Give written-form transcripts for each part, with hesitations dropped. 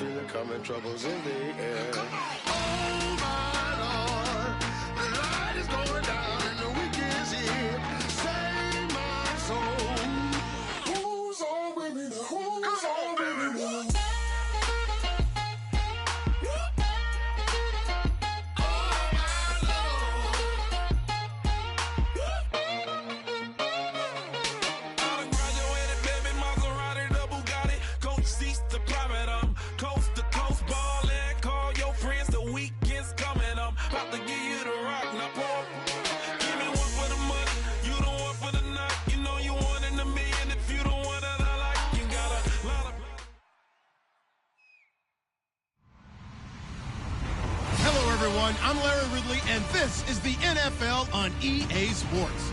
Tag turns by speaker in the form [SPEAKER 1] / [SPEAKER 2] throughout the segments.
[SPEAKER 1] feel it coming, troubles in the air. Oh my Lord, the light is going down and the weekend's here. Save my soul. Who's on with me now? Who's on with me now?
[SPEAKER 2] I'm Larry Ridley, and this is the NFL on EA Sports.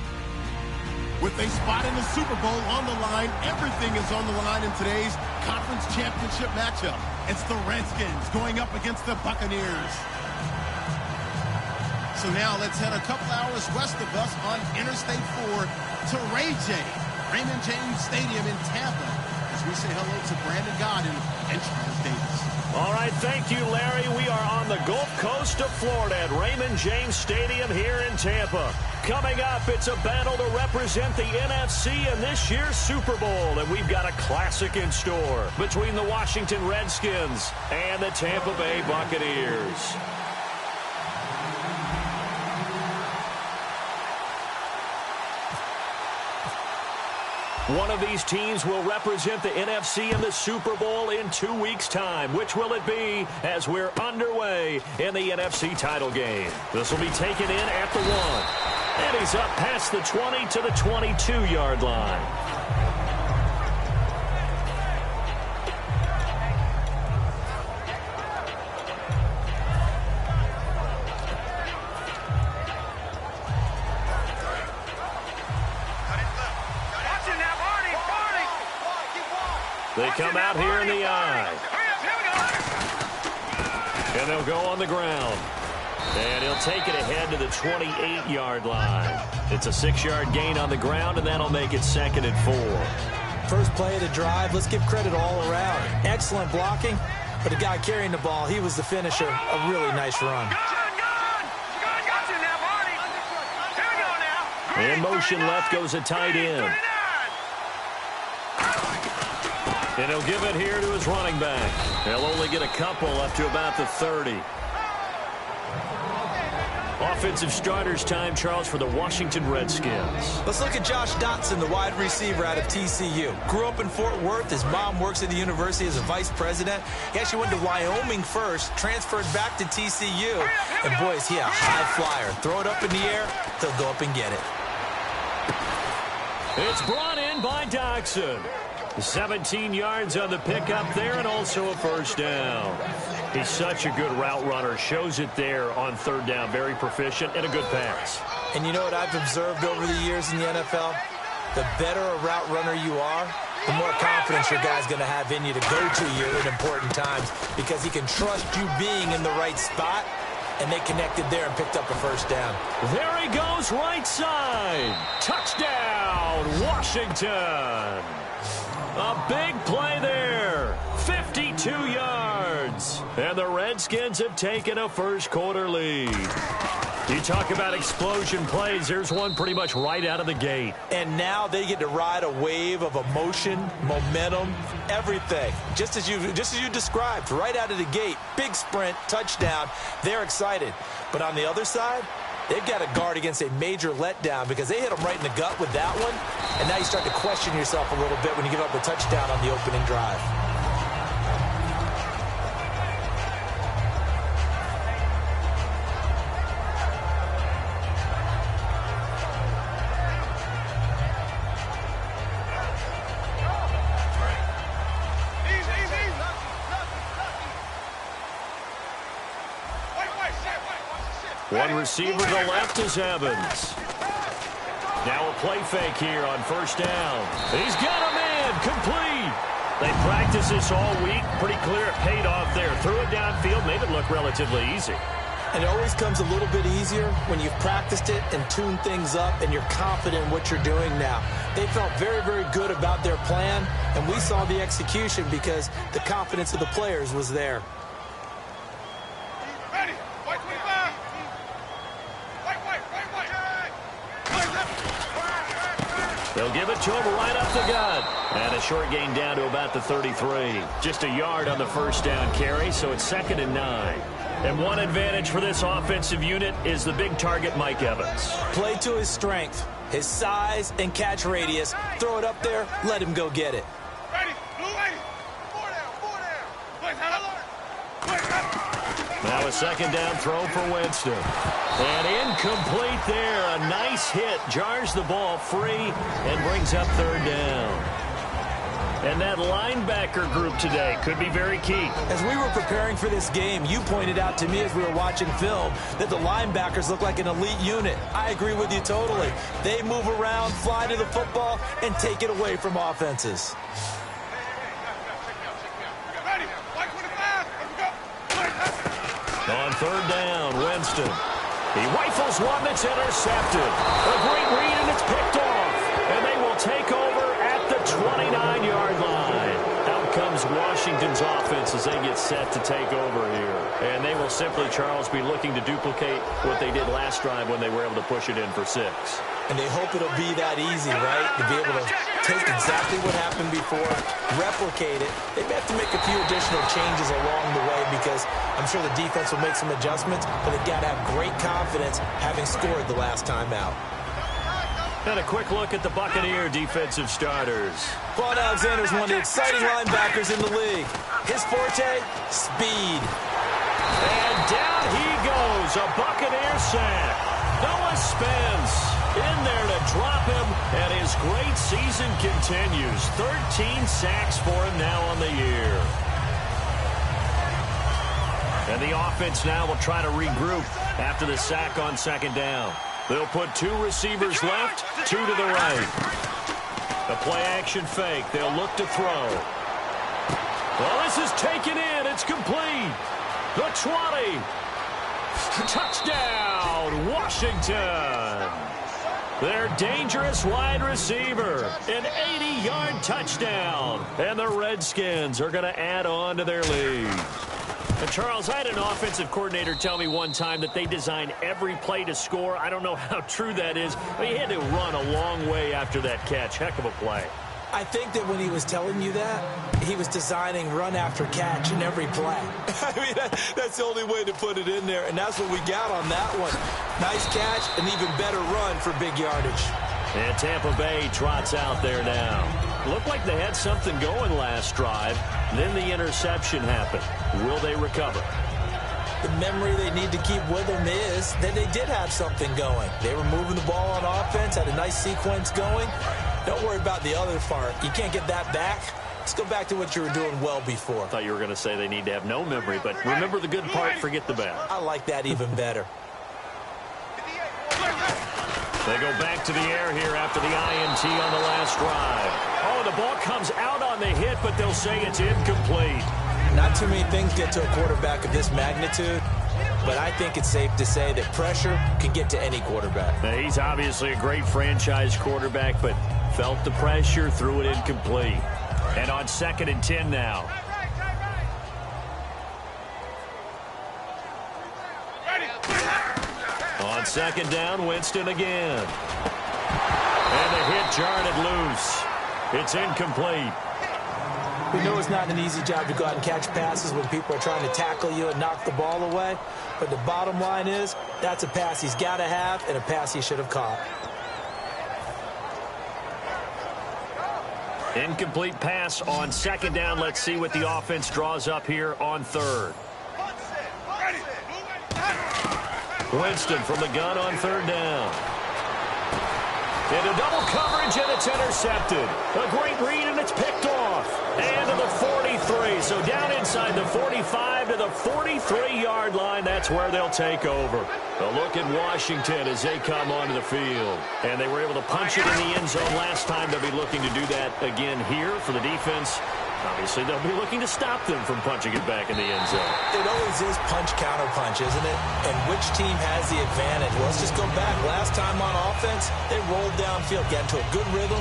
[SPEAKER 2] With a spot in the Super Bowl on the line, everything is on the line in today's conference championship matchup. It's the Redskins going up against the Buccaneers. So now let's head a couple hours west of us on Interstate 4 to Raymond James Stadium in Tampa, as we say hello to Brandon Godden and Charles Davis.
[SPEAKER 3] All right, thank you, Larry. We are on the Gulf Coast of Florida at Raymond James Stadium here in Tampa. Coming up, it's a battle to represent the NFC in this year's Super Bowl, and we've got a classic in store between the Washington Redskins and the Tampa Bay Buccaneers. One of these teams will represent the NFC in the Super Bowl in 2 weeks' time. Which will it be as we're underway in the NFC title game? This will be taken in at the 1. And he's up past the 20 to the 22-yard line. They come out here in the eye. And they'll go on the ground. And he'll take it ahead to the 28-yard line. It's a 6-yard gain on the ground, and that'll make it 2nd and 4.
[SPEAKER 4] First play of the drive, let's give credit all around. Excellent blocking, but the guy carrying the ball, he was the finisher. A really nice run.
[SPEAKER 3] In motion left goes a tight end. And he'll give it here to his running back. He'll only get a couple up to about the 30. Offensive starters time, Charles, for the Washington Redskins.
[SPEAKER 4] Let's look at Josh Dotson, the wide receiver out of TCU. Grew up in Fort Worth. His mom works at the university as a vice president. He actually went to Wyoming first, transferred back to TCU. And boy, is he a high flyer. Throw it up in the air, he'll go up and get it.
[SPEAKER 3] It's brought in by Dotson. 17 yards on the pickup there, and also a first down. He's such a good route runner. Shows it there on 3rd down. Very proficient and a good pass.
[SPEAKER 4] And you know what I've observed over the years in the NFL? The better a route runner you are, the more confidence your guy's going to have in you to go to you at important times, because he can trust you being in the right spot, and they connected there and picked up a first down.
[SPEAKER 3] There he goes, right side. Touchdown, Washington. A big play there. 52 yards. And the Redskins have taken a first-quarter lead. You talk about explosion plays. There's one pretty much right out of the gate.
[SPEAKER 4] And now they get to ride a wave of emotion, momentum, everything. Just as you described, right out of the gate. Big sprint, touchdown. They're excited. But on the other side, they've got to guard against a major letdown because they hit them right in the gut with that one. And now you start to question yourself a little bit when you give up a touchdown on the opening drive.
[SPEAKER 3] One receiver to the left is Evans. Now a play fake here on first down. He's got a man, complete. They practiced this all week. Pretty clear it paid off there. Threw it downfield, made it look relatively easy.
[SPEAKER 4] And it always comes a little bit easier when you've practiced it and tuned things up and you're confident in what you're doing now. They felt very, very good about their plan, and we saw the execution because the confidence of the players was there.
[SPEAKER 1] Ready. White 25.
[SPEAKER 3] They'll give it to him right up the gut. And a short gain down to about the 33. Just a yard on the first down carry, so it's 2nd and 9. And one advantage for this offensive unit is the big target, Mike Evans.
[SPEAKER 4] Play to his strength, his size and catch radius. Throw it up there, let him go get it.
[SPEAKER 1] Ready. Blue 80. 4 down.
[SPEAKER 3] Now a 2nd down throw for Winston. And incomplete there. A nice hit. Jars the ball free and brings up 3rd down. And that linebacker group today could be very key.
[SPEAKER 4] As we were preparing for this game, you pointed out to me as we were watching film that the linebackers look like an elite unit. I agree with you totally. They move around, fly to the football, and take it away from offenses.
[SPEAKER 3] On 3rd down, Winston. He rifles one that's intercepted. A great read, and it's picked off. And they will take over at the 29-yard line. Out comes Washington's offense as they get set to take over here. And they will simply, Charles, be looking to duplicate what they did last drive when they were able to push it in for 6.
[SPEAKER 4] And they hope it'll be that easy, right? To be able to take exactly what happened before, replicate it. They may have to make a few additional changes along the way because I'm sure the defense will make some adjustments, but they've got to have great confidence having scored the last time out.
[SPEAKER 3] And a quick look at the Buccaneer defensive starters.
[SPEAKER 4] Vaughn Alexander is one of the exciting linebackers in the league. His forte, speed.
[SPEAKER 3] And down he goes, a Buccaneer sack. Noah Spence in there to drop him, and his great season continues. 13 sacks for him now on the year. And the offense now will try to regroup after the sack on 2nd down. They'll put 2 receivers left, 2 to the right. The play-action fake. They'll look to throw. Well, this is taken in. It's complete. The 20. Touchdown, Washington. Their dangerous wide receiver. An 80-yard touchdown. And the Redskins are going to add on to their lead. And Charles, I had an offensive coordinator tell me one time that they design every play to score. I don't know how true that is. But he had to run a long way after that catch. Heck of a play.
[SPEAKER 4] I think that when he was telling you that, he was designing run after catch in every play. I mean, that's the only way to put it in there, and that's what we got on that one. Nice catch, an even better run for big yardage.
[SPEAKER 3] And Tampa Bay trots out there now. Looked like they had something going last drive. Then the interception happened. Will they recover?
[SPEAKER 4] The memory they need to keep with them is that they did have something going. They were moving the ball on offense, had a nice sequence going. Don't worry about the other part. You can't get that back. Let's go back to what you were doing well before.
[SPEAKER 3] I thought you were going to say they need to have no memory, but remember the good part, forget the bad.
[SPEAKER 4] I like that even better.
[SPEAKER 3] They go back to the air here after the INT on the last drive. Oh, the ball comes out on the hit, but they'll say it's incomplete.
[SPEAKER 4] Not too many things get to a quarterback of this magnitude, but I think it's safe to say that pressure can get to any quarterback.
[SPEAKER 3] Now, he's obviously a great franchise quarterback, but felt the pressure, threw it incomplete. And on 2nd and 10 now. On 2nd down, Winston again. And the hit jarred it loose. It's incomplete.
[SPEAKER 4] We know it's not an easy job to go out and catch passes when people are trying to tackle you and knock the ball away. But the bottom line is, that's a pass he's got to have and a pass he should have caught.
[SPEAKER 3] Incomplete pass on 2nd down. Let's see what the offense draws up here on 3rd. Winston from the gun on 3rd down. Into double coverage, and it's intercepted. A great read, and it's picked off. And to the 43. So down inside the 45 to the 43-yard line. That's where they'll take over. A look at Washington as they come onto the field. And they were able to punch it in the end zone last time. They'll be looking to do that again here for the defense. Obviously, they'll be looking to stop them from punching it back in the end zone.
[SPEAKER 4] It always is punch-counter-punch, isn't it? And which team has the advantage? Well, let's just go back. Last time on offense, they rolled downfield, got into a good rhythm.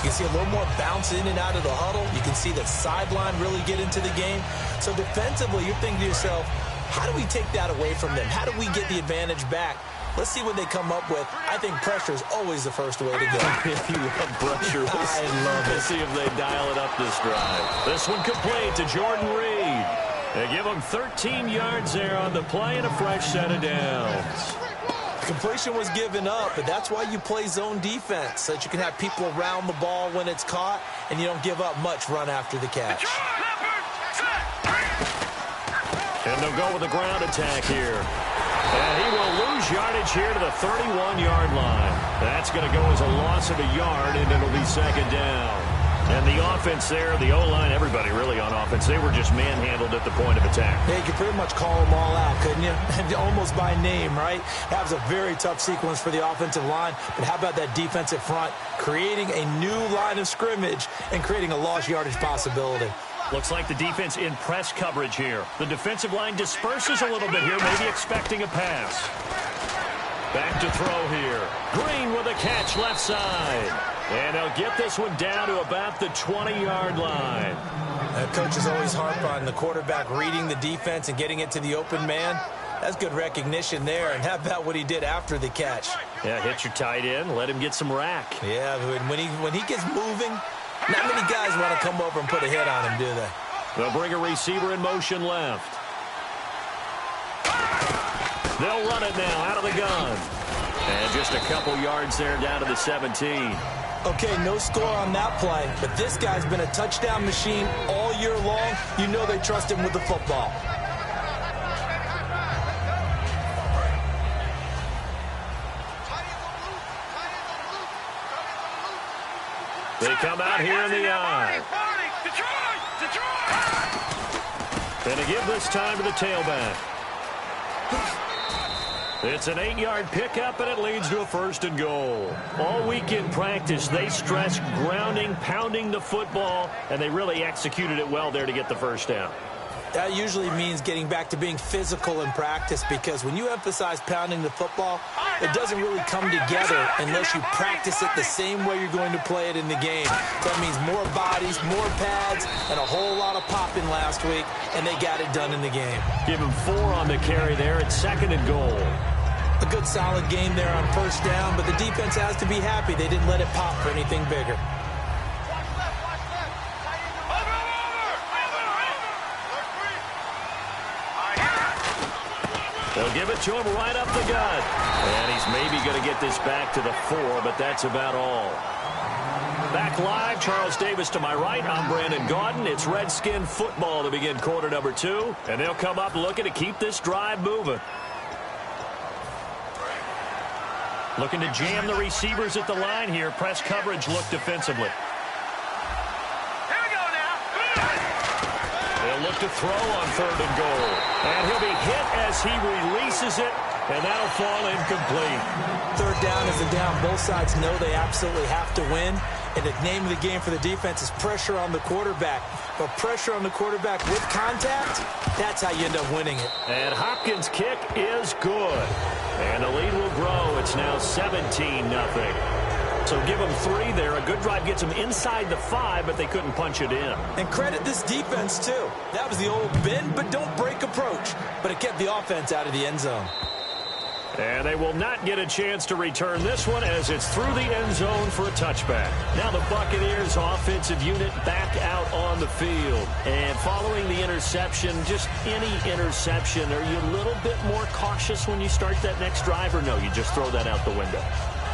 [SPEAKER 4] You can see a little more bounce in and out of the huddle. You can see the sideline really get into the game. So defensively, you're thinking to yourself, how do we take that away from them? How do we get the advantage back? Let's see what they come up with. I think pressure is always the first way to go.
[SPEAKER 3] If you love pressure,
[SPEAKER 4] I love it.
[SPEAKER 3] Let's see if they dial it up this drive. This one complete to Jordan Reed. They give him 13 yards there on the play and a fresh set of downs.
[SPEAKER 4] Completion was given up, but that's why you play zone defense, so that you can have people around the ball when it's caught, and you don't give up much run after the catch.
[SPEAKER 3] And they'll go with a ground attack here. And he will lose yardage here to the 31-yard line. That's going to go as a loss of a yard, and it'll be second down. And the offense there, the O-line, everybody really on offense, they were just manhandled at the point of attack.
[SPEAKER 4] Yeah, you could pretty much call them all out, couldn't you? Almost by name, right? That was a very tough sequence for the offensive line. But how about that defensive front creating a new line of scrimmage and creating a lost yardage possibility?
[SPEAKER 3] Looks like the defense in press coverage here. The defensive line disperses a little bit here, maybe expecting a pass. Back to throw here. Green with a catch left side. And they'll get this one down to about the 20-yard line.
[SPEAKER 4] Coaches always harp on the quarterback reading the defense and getting it to the open man. That's good recognition there. And how about what he did after the catch?
[SPEAKER 3] Yeah, hit your tight end, let him get some rack.
[SPEAKER 4] Yeah, when he gets moving, not many guys want to come over and put a hit on him, do they?
[SPEAKER 3] They'll bring a receiver in motion left. They'll run it now out of the gun. And just a couple yards there down to the 17.
[SPEAKER 4] Okay, no score on that play, but this guy's been a touchdown machine all year long. You know they trust him with the football.
[SPEAKER 3] They come out here in the eye. And to give this time to the tailback. It's an 8-yard pickup, and it leads to a 1st and goal. All week in practice, they stressed grounding, pounding the football, and they really executed it well there to get the first down.
[SPEAKER 4] That usually means getting back to being physical in practice, because when you emphasize pounding the football, it doesn't really come together unless you practice it the same way you're going to play it in the game. That means more bodies, more pads, and a whole lot of popping last week, and they got it done in the game.
[SPEAKER 3] Give him 4 on the carry there. It's 2nd and goal.
[SPEAKER 4] A good solid game there on first down, but the defense has to be happy they didn't let it pop for anything bigger.
[SPEAKER 3] They'll give it to him right up the gut. And he's maybe going to get this back to the 4, but that's about all. Back live, Charles Davis to my right. I'm Brandon Gaudin. It's Redskin football to begin quarter number 2. And they'll come up looking to keep this drive moving. Looking to jam the receivers at the line here. Press coverage look defensively. They'll look to throw on 3rd and goal. And he'll be hit as he releases it, and that'll fall incomplete.
[SPEAKER 4] 3rd down is a down. Both sides know they absolutely have to win. And the name of the game for the defense is pressure on the quarterback. But pressure on the quarterback with contact, that's how you end up winning it.
[SPEAKER 3] And Hopkins' kick is good. And the lead will grow. It's now 17-0. So give them 3 there. A good drive gets them inside the 5, but they couldn't punch it in.
[SPEAKER 4] And credit this defense, too. That was the old bend but don't break approach. But it kept the offense out of the end zone.
[SPEAKER 3] And they will not get a chance to return this one as it's through the end zone for a touchback. Now the Buccaneers offensive unit back out on the field. And following the interception, just any interception, are you a little bit more cautious when you start that next drive, or no, you just throw that out the window?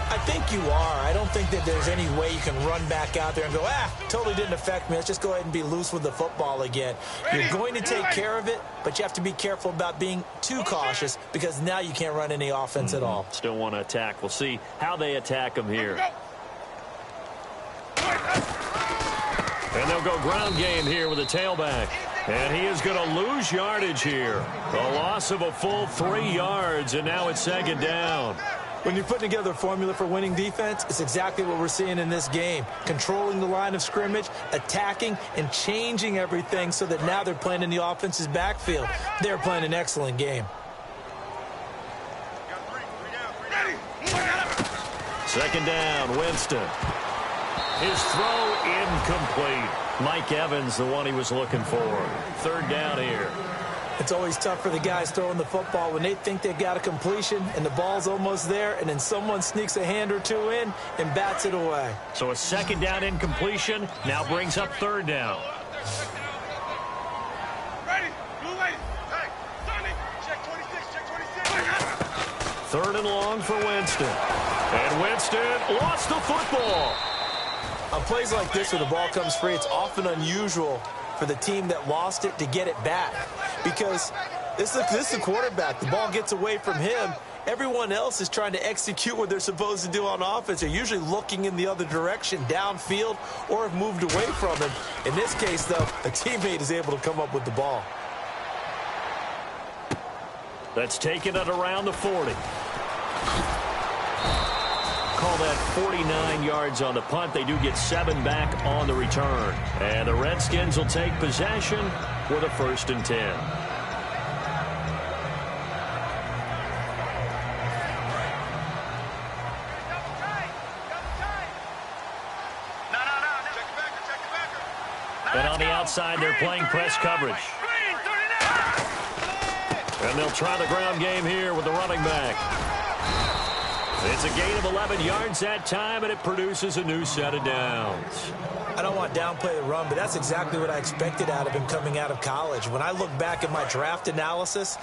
[SPEAKER 4] I think you are. I don't think that there's any way you can run back out there and go, totally didn't affect me. Let's just go ahead and be loose with the football again. You're going to take care of it, but you have to be careful about being too cautious, because now you can't run any offense at all.
[SPEAKER 3] Still want to attack. We'll see how they attack them here. And they'll go ground game here with a tailback. And he is going to lose yardage here. A loss of a full 3 yards, and now it's 2nd down.
[SPEAKER 4] When you're putting together a formula for winning defense, it's exactly what we're seeing in this game. Controlling the line of scrimmage, attacking, and changing everything so that now they're playing in the offense's backfield. They're playing an excellent game.
[SPEAKER 3] Second down, Winston. His throw incomplete. Mike Evans, the one he was looking for. Third down here.
[SPEAKER 4] It's always tough for the guys throwing the football when they think they've got a completion and the ball's almost there, and then someone sneaks a hand or two in and bats it away.
[SPEAKER 3] So a second down incompletion now brings up third down.
[SPEAKER 1] Ready? Blue lady. Hey, Sonny. Check 26. Check 26.
[SPEAKER 3] Third and long for Winston. And Winston lost the football.
[SPEAKER 4] On plays like this where the ball comes free, it's often unusual for the team that lost it to get it back, because this is the quarterback. The ball gets away from him. Everyone else is trying to execute what they're supposed to do on offense. They're usually looking in the other direction, downfield, or have moved away from him. In this case, though, a teammate is able to come up with the ball.
[SPEAKER 3] That's taken at around the 40. Call that 49 yards on the punt. They do get 7 back on the return. And the Redskins will take possession with a 1st and 10. And on the outside, they're playing press coverage. And they'll try the ground game here with the running back. It's a gain of 11 yards that time, and it produces a new set of downs.
[SPEAKER 4] I don't want to downplay the run, but that's exactly what I expected out of him coming out of college. When I look back at my draft analysis,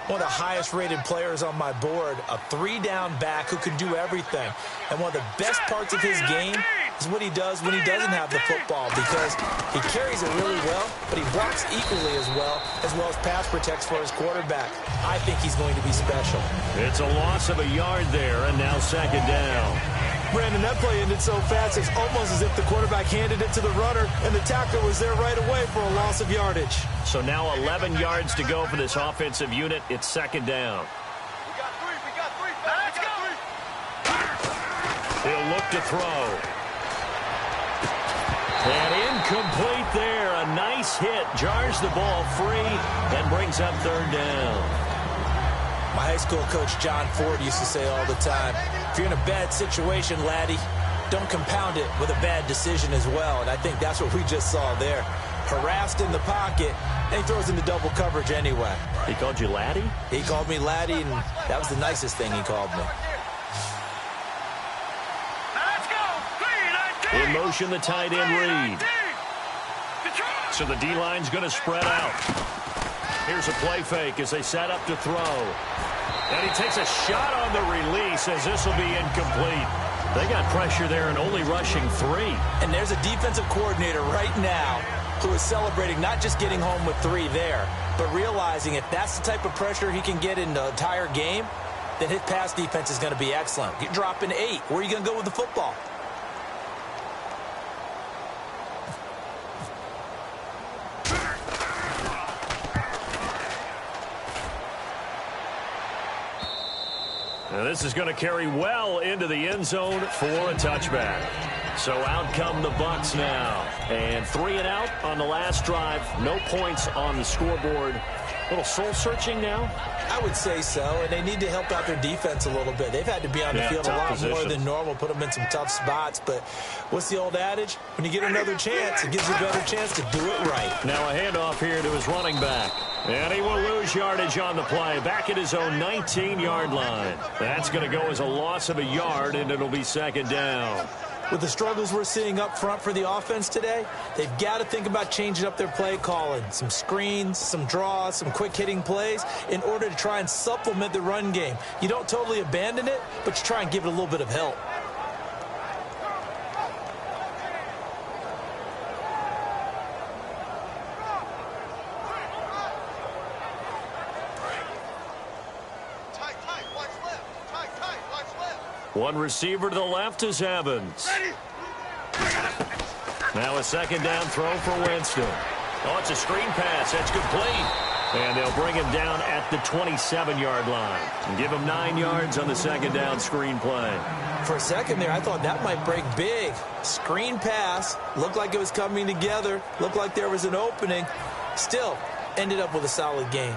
[SPEAKER 4] one of the highest-rated players on my board, a 3-down back who can do everything. And one of the best parts of his game is what he does when he doesn't have the football, because he carries it really well, but he blocks equally as well as pass protects for his quarterback. I think he's going to be special.
[SPEAKER 3] It's a loss of a yard there, and now second down.
[SPEAKER 4] Brandon, that play ended so fast, it's almost as if the quarterback handed it to the runner, and the tackler was there right away for a loss of yardage.
[SPEAKER 3] So now 11 yards to go for this offensive unit. It's second down.
[SPEAKER 1] We got three. Let's go.
[SPEAKER 3] He'll look to throw. And incomplete there. A nice hit. Jars the ball free and brings up third down.
[SPEAKER 4] My high school coach, John Ford, used to say all the time, if you're in a bad situation, laddie, don't compound it with a bad decision as well. And I think that's what we just saw there. Harassed in the pocket, and he throws into double coverage anyway.
[SPEAKER 3] He called you laddie?
[SPEAKER 4] He called me laddie, and that was the nicest thing he called me.
[SPEAKER 3] In motion, the tight end Reed. So the D-line's going to spread out. Here's a play fake as they set up to throw. And he takes a shot on the release as this will be incomplete. They got pressure there and only rushing 3.
[SPEAKER 4] And there's a defensive coordinator right now who is celebrating not just getting home with 3 there, but realizing if that's the type of pressure he can get in the entire game, then his pass defense is going to be excellent. You're dropping 8. Where are you going to go with the football?
[SPEAKER 3] Now this is going to carry well into the end zone for a touchback. So out come the Bucs now. And 3 and out on the last drive. No points on the scoreboard. A little soul-searching now?
[SPEAKER 4] I would say so, and they need to help out their defense a little bit. They've had to be on the field a lot more than normal, put them in some tough spots. But what's the old adage? When you get another chance, it gives you a better chance to do it right.
[SPEAKER 3] Now a handoff here to his running back. And he will lose yardage on the play. Back at his own 19-yard line. That's going to go as a loss of a yard, and it'll be second down.
[SPEAKER 4] With the struggles we're seeing up front for the offense today, they've got to think about changing up their play calling. Some screens, some draws, some quick-hitting plays in order to try and supplement the run game. You don't totally abandon it, but you try and give it a little bit of help.
[SPEAKER 3] One receiver to the left is Evans. Now a second down throw for Winston. Oh, it's a screen pass. That's complete. And they'll bring him down at the 27-yard line and give him 9 yards on the second down screen play.
[SPEAKER 4] For a second there, I thought that might break big. Screen pass. Looked like it was coming together. Looked like there was an opening. Still, ended up with a solid game.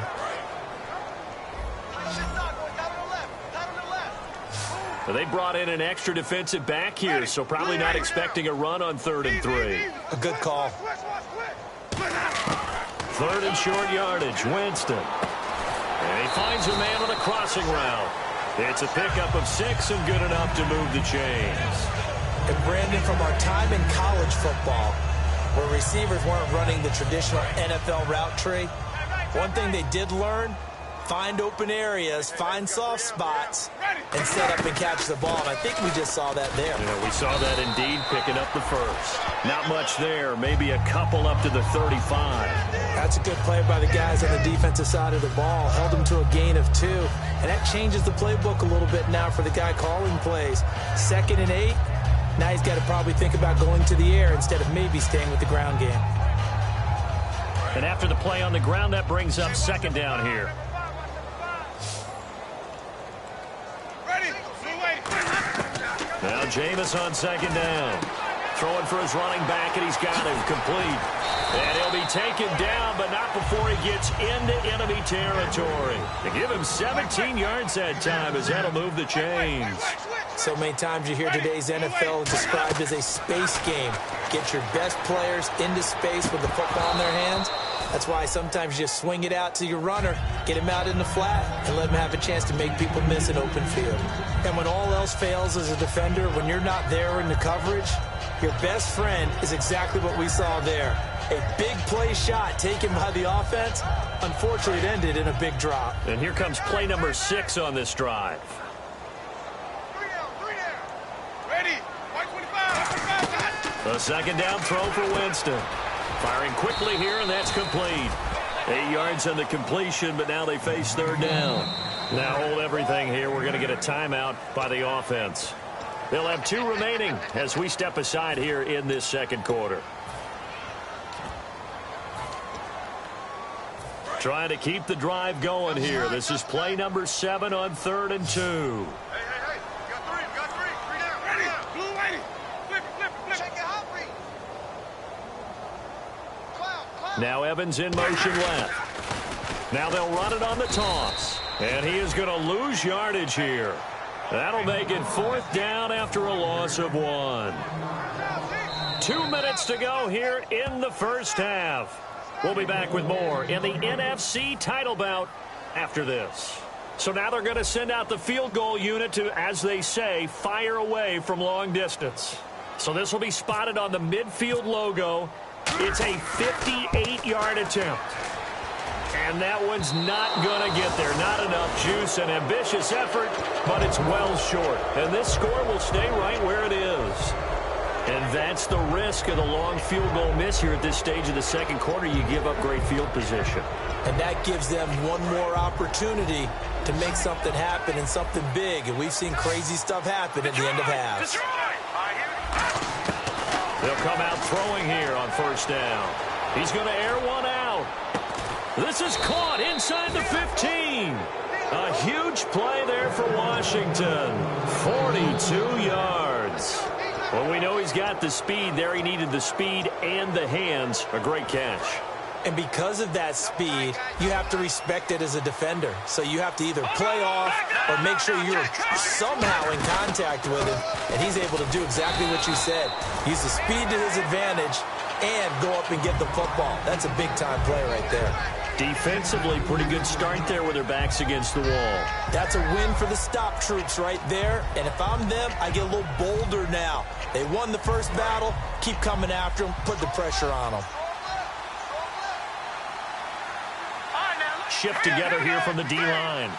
[SPEAKER 3] They brought in an extra defensive back here, so probably not expecting a run on 3rd and 3.
[SPEAKER 4] A good call.
[SPEAKER 3] 3rd and short yardage, Winston. And he finds a man on a crossing route. It's a pickup of 6 and good enough to move the chains.
[SPEAKER 4] And Brandon, from our time in college football, where receivers weren't running the traditional NFL route tree, one thing they did learn, find open areas, find soft spots, and set up and catch the ball. And I think we just saw that there.
[SPEAKER 3] We saw that indeed, picking up the first. Not much there, maybe a couple up to the 35.
[SPEAKER 4] That's a good play by the guys on the defensive side of the ball. Held them to a gain of 2. And that changes the playbook a little bit now for the guy calling plays. 2nd and 8. Now he's got to probably think about going to the air instead of maybe staying with the ground game.
[SPEAKER 3] And after the play on the ground, that brings up 2nd down here. Now Jameis on 2nd down. Throwing for his running back, and he's got him complete. And he'll be taken down, but not before he gets into enemy territory. They give him 17 yards that time, as that'll move the chains.
[SPEAKER 4] So many times you hear today's NFL described as a space game. Get your best players into space with the football in their hands. That's why sometimes you swing it out to your runner, get him out in the flat, and let him have a chance to make people miss an open field. And when all else fails as a defender, when you're not there in the coverage, your best friend is exactly what we saw there. A big play shot taken by the offense. Unfortunately, it ended in a big drop.
[SPEAKER 3] And here comes play number 6 on this drive. A 2nd down throw for Winston. Firing quickly here, and that's complete. 8 yards on the completion, but now they face 3rd down. Now hold everything here. We're going to get a timeout by the offense. They'll have 2 remaining as we step aside here in this 2nd quarter. Trying to keep the drive going here. This is play number 7 on 3rd and 2.
[SPEAKER 1] Hey, we got 3, 3 down. Ready? Blue lady. Flip. Check it out, Reed.
[SPEAKER 3] Now Evans in motion left. Now they'll run it on the toss. And he is going to lose yardage here. That'll make it 4th down after a loss of 1. 2 minutes to go here in the first half. We'll be back with more in the NFC title bout after this. So now they're going to send out the field goal unit to, as they say, fire away from long distance. So this will be spotted on the midfield logo. It's a 58-yard attempt. And that one's not going to get there. Not enough juice. An ambitious effort, but it's well short. And this score will stay right where it is. And that's the risk of the long field goal miss here at this stage of the 2nd quarter. You give up great field position.
[SPEAKER 4] And that gives them one more opportunity to make something happen and something big. And we've seen crazy stuff happen at the end of halves.
[SPEAKER 3] They'll come out throwing here on 1st down. He's going to air one out. This is caught inside the 15. A huge play there for Washington. 42 yards. Well, we know he's got the speed there. He needed the speed and the hands. A great catch.
[SPEAKER 4] And because of that speed, you have to respect it as a defender. So you have to either play off or make sure you're somehow in contact with him. And he's able to do exactly what you said. Use the speed to his advantage and go up and get the football. That's a big-time play right there.
[SPEAKER 3] Defensively, pretty good start there with their backs against the wall.
[SPEAKER 4] That's a win for the stop troops right there. And if I'm them, I get a little bolder now. They won the first battle. Keep coming after them. Put the pressure on them.
[SPEAKER 3] Shift together here from the D-line.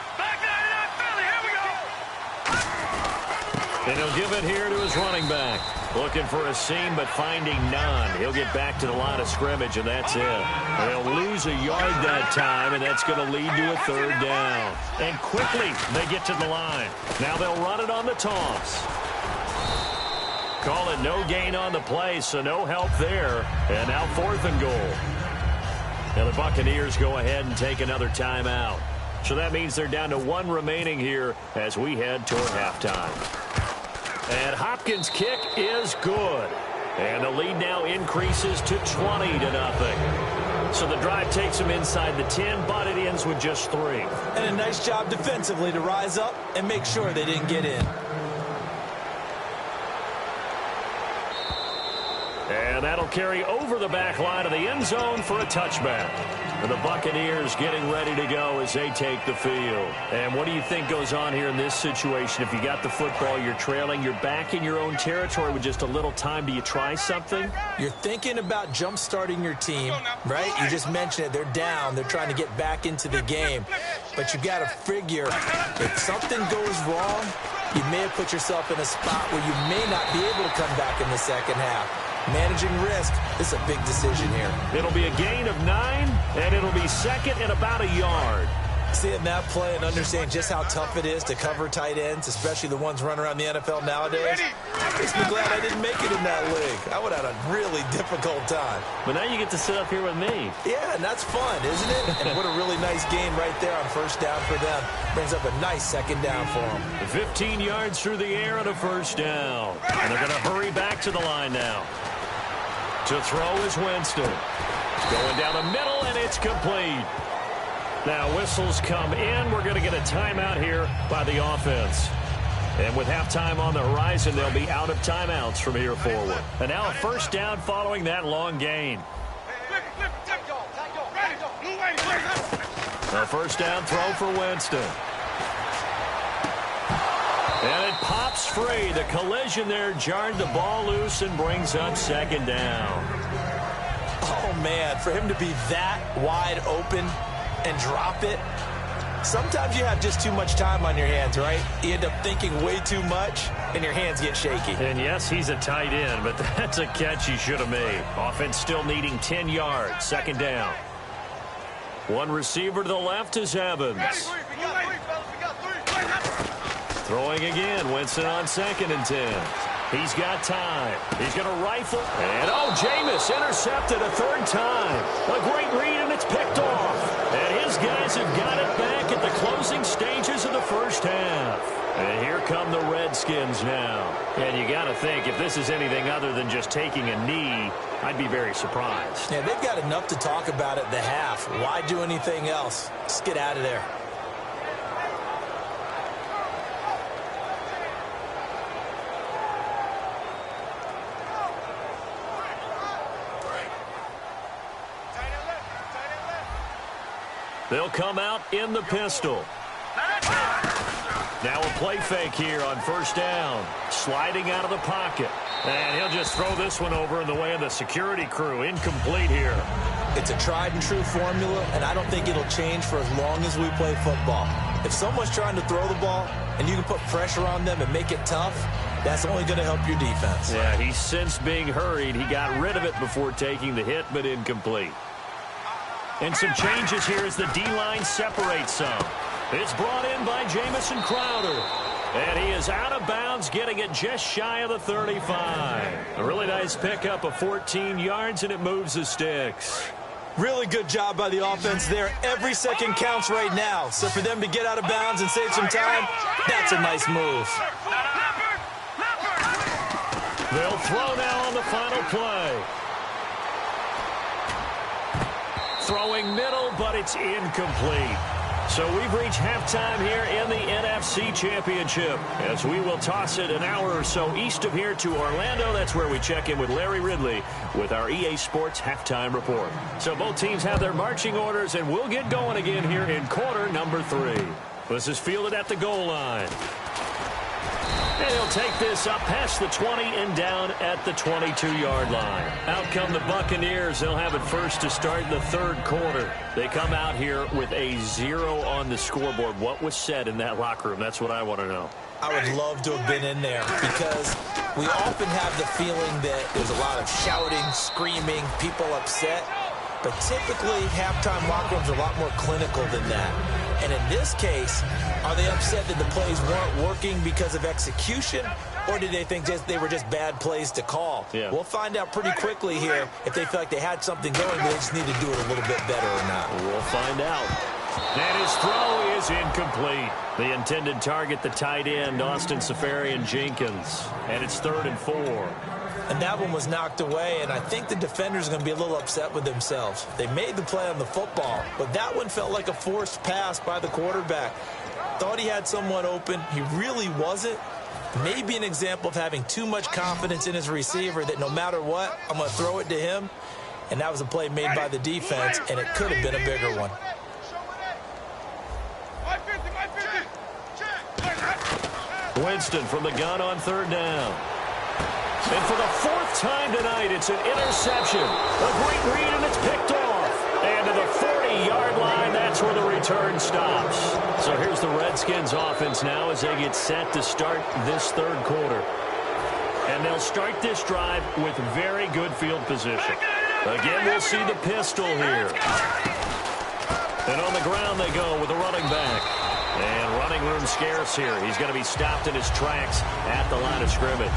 [SPEAKER 3] And he'll give it here to his running back. Looking for a seam, but finding none. He'll get back to the line of scrimmage, and that's it. They'll lose a yard that time, and that's going to lead to a 3rd down. And quickly, they get to the line. Now they'll run it on the toss. Call it no gain on the play, so no help there. And now 4th and goal. And the Buccaneers go ahead and take another timeout. So that means they're down to 1 remaining here as we head toward halftime. And Hopkins' kick is good. And the lead now increases to 20-0. So the drive takes them inside the 10, but it ends with just 3.
[SPEAKER 4] And a nice job defensively to rise up and make sure they didn't get in.
[SPEAKER 3] And that'll carry over the back line of the end zone for a touchback. And the Buccaneers getting ready to go as they take the field. And what do you think goes on here in this situation? If you got the football, you're trailing, you're back in your own territory with just a little time. Do you try something?
[SPEAKER 4] You're thinking about jump-starting your team, right? You just mentioned it. They're down. They're trying to get back into the game. But you got to figure if something goes wrong, you may have put yourself in a spot where you may not be able to come back in the second half. Managing risk, this is a big decision here.
[SPEAKER 3] It'll be a gain of 9, and it'll be second and about a yard.
[SPEAKER 4] Seeing that play and understanding just how tough it is to cover tight ends, especially the ones running around the NFL nowadays, makes me glad I didn't make it in that league. I would have had a really difficult time.
[SPEAKER 3] But now you get to sit up here with me.
[SPEAKER 4] Yeah, and that's fun, isn't it? And what a really nice gain right there on first down for them. Brings up a nice second down for them.
[SPEAKER 3] 15 yards through the air and a first down. And they're going to hurry back to the line now. To throw is Winston. Going down the middle, and it's complete. Now whistles come in. We're going to get a timeout here by the offense. And with halftime on the horizon, they'll be out of timeouts from here forward. And now a first down following that long gain. A first down throw for Winston. And it pops free. The collision there jarred the ball loose and brings up second down.
[SPEAKER 4] Oh, man, for him to be that wide open and drop it. Sometimes you have just too much time on your hands, right? You end up thinking way too much, and your hands get shaky.
[SPEAKER 3] And yes, he's a tight end, but that's a catch he should have made. Offense still needing 10 yards. Second down. One receiver to the left is Evans. Throwing again. Winston on 2nd and 10. He's got time. He's going to rifle. And, oh, Jameis intercepted a 3rd time. A great read, and it's picked off. And his guys have got it back at the closing stages of the first half. And here come the Redskins now. And you got to think, if this is anything other than just taking a knee, I'd be very surprised.
[SPEAKER 4] Yeah, they've got enough to talk about at the half. Why do anything else? Just get out of there.
[SPEAKER 3] They'll come out in the pistol. Now a play fake here on first down. Sliding out of the pocket. And he'll just throw this one over in the way of the security crew. Incomplete here.
[SPEAKER 4] It's a tried and true formula, and I don't think it'll change for as long as we play football. If someone's trying to throw the ball and you can put pressure on them and make it tough, that's only going to help your defense.
[SPEAKER 3] Yeah, he's since being hurried. He got rid of it before taking the hit, but incomplete. And some changes here as the D-line separates some. It's brought in by Jamison Crowder. And he is out of bounds, getting it just shy of the 35. A really nice pickup of 14 yards, and it moves the sticks.
[SPEAKER 4] Really good job by the offense there. Every second counts right now. So for them to get out of bounds and save some time, that's a nice move.
[SPEAKER 3] They'll throw now on the final play. Throwing middle, but it's incomplete. So we've reached halftime here in the NFC Championship as we will toss it an hour or so east of here to Orlando. That's where we check in with Larry Ridley with our EA Sports Halftime Report. So both teams have their marching orders, and we'll get going again here in quarter number 3. This is fielded at the goal line. And he'll take this up past the 20 and down at the 22-yard line. Out come the Buccaneers. They'll have it first to start in the 3rd quarter. They come out here with a 0 on the scoreboard. What was said in that locker room? That's what I want to know.
[SPEAKER 4] I would love to have been in there because we often have the feeling that there's a lot of shouting, screaming, people upset. But typically, halftime locker rooms are a lot more clinical than that. And in this case, are they upset that the plays weren't working because of execution? Or did they think they were just bad plays to call?
[SPEAKER 3] Yeah.
[SPEAKER 4] We'll find out pretty quickly here if they feel like they had something going, but they just need to do it a little bit better or not.
[SPEAKER 3] We'll find out. And his throw is incomplete. The intended target, the tight end, Austin Seferian-Jenkins. And it's 3rd and 4.
[SPEAKER 4] And that one was knocked away, and I think the defenders are going to be a little upset with themselves. They made the play on the football, but that one felt like a forced pass by the quarterback. Thought he had someone open. He really wasn't. Maybe an example of having too much confidence in his receiver that no matter what, I'm going to throw it to him. And that was a play made by the defense, and it could have been a bigger one.
[SPEAKER 3] Winston from the gun on 3rd down. And for the 4th time tonight, it's an interception. A great read, and it's picked off. And to the 40-yard line, that's where the return stops. So here's the Redskins offense now as they get set to start this 3rd quarter. And they'll start this drive with very good field position. Again, we'll see the pistol here. And on the ground they go with a running back. And running room scarce here. He's going to be stopped in his tracks at the line of scrimmage.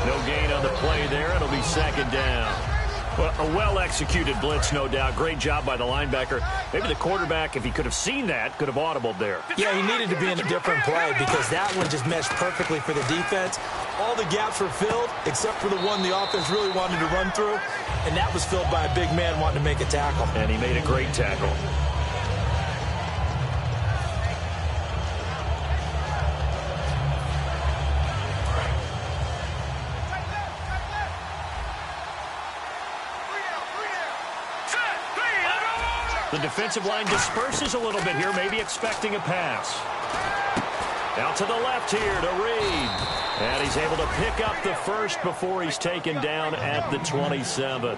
[SPEAKER 3] No gain on the play there. It'll be 2nd down. Well, a well-executed blitz, no doubt. Great job by the linebacker. Maybe the quarterback, if he could have seen that, could have audibled there.
[SPEAKER 4] Yeah, he needed to be in a different play because that one just meshed perfectly for the defense. All the gaps were filled except for the one the offense really wanted to run through, and that was filled by a big man wanting to make a tackle.
[SPEAKER 3] And he made a great tackle. The defensive line disperses a little bit here, maybe expecting a pass. Out to the left here to Reed. And he's able to pick up the first before he's taken down at the 27.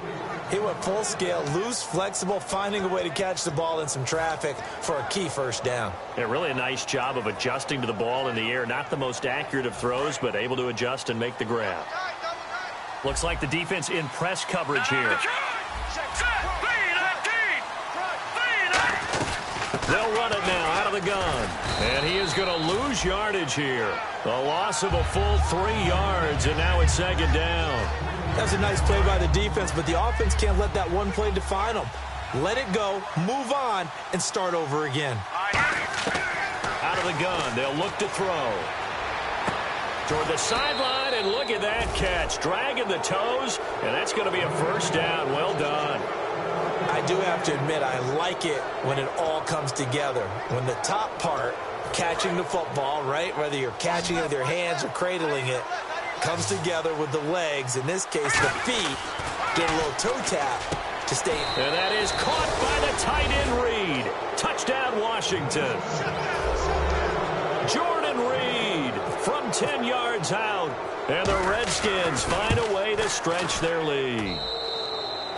[SPEAKER 4] He went full scale, loose, flexible, finding a way to catch the ball in some traffic for a key 1st down.
[SPEAKER 3] Yeah, really a nice job of adjusting to the ball in the air. Not the most accurate of throws, but able to adjust and make the grab. Looks like the defense in press coverage here. They'll run it now out of the gun. And he is going to lose yardage here. A loss of a full 3 yards, and now it's 2nd down.
[SPEAKER 4] That's a nice play by the defense, but the offense can't let that one play define them. Let it go, move on, and start over again.
[SPEAKER 3] Out of the gun, they'll look to throw. Toward the sideline, and look at that catch. Dragging the toes, and that's going to be a 1st down. Well done.
[SPEAKER 4] I do have to admit, I like it when it all comes together. When the top part, catching the football, right, whether you're catching it with your hands or cradling it, comes together with the legs, in this case the feet, get a little toe tap to stay in.
[SPEAKER 3] And that is caught by the tight end Reed. Touchdown Washington. Jordan Reed from 10 yards out. And the Redskins find a way to stretch their lead.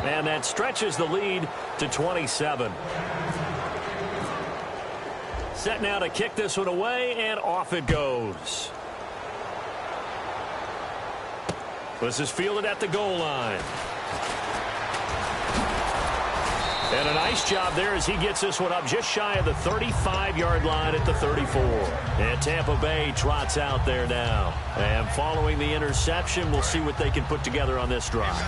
[SPEAKER 3] And that stretches the lead to 27. Set now to kick this one away, and off it goes. This is fielded at the goal line. And a nice job there as he gets this one up just shy of the 35-yard line at the 34. And Tampa Bay trots out there now. And following the interception, we'll see what they can put together on this drive.